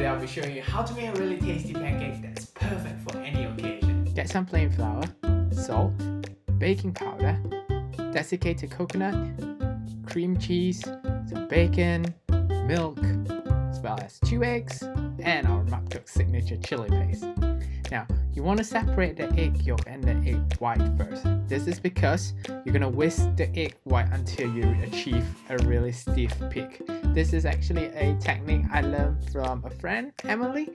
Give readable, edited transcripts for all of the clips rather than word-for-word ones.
today I'll be showing you how to make a really tasty pancake that's perfect for any occasion. Get some plain flour, salt, baking powder, desiccated coconut, cream cheese, some bacon, milk, as well as 2 eggs, and our Mak Tok signature chili paste. Now, you want to separate the egg yolk and the egg white first. This is because you're gonna whisk the egg white until you achieve a really stiff peak. This is actually a technique I learned from a friend, Emily.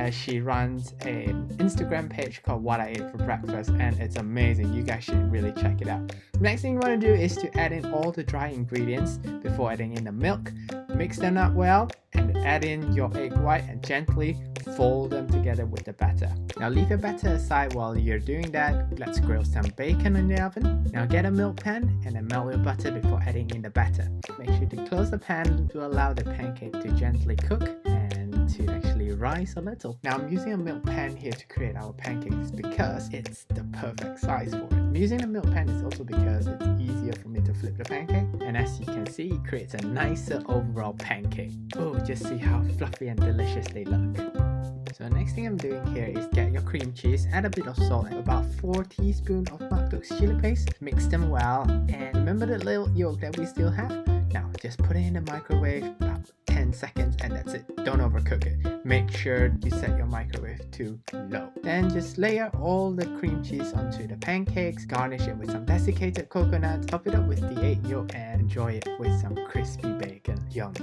She runs an Instagram page called What I Ate for Breakfast, and it's amazing. You guys should really check it out. Next thing you want to do is to add in all the dry ingredients before adding in the milk. Mix them up well and add in your egg white and gently fold them together with the batter. Now leave your batter aside while you're doing that. Let's grill some bacon in the oven. Now get a milk pan and then melt your butter before adding in the batter. Make sure to close the pan to allow the pancake to gently cook and to actually rise a little. Now I'm using a milk pan here to create our pancakes because it's the perfect size for it. I'm using a milk pan is also because it's easier for me to flip the pancake, and as you can see, it creates a nicer overall pancake. Oh, just see how fluffy and delicious they look. So the next thing I'm doing here is get your cream cheese, add a bit of salt and about 4 teaspoons of Mak Tok's chili paste. Mix them well, and remember the little yolk that we still have? Now just put it in the microwave about 10 seconds and that's it. Don't overcook it. Make sure you set your microwave to low. Then just layer all the cream cheese onto the pancakes, garnish it with some desiccated coconut, top it up with the egg yolk and enjoy it with some crispy bacon. Yum!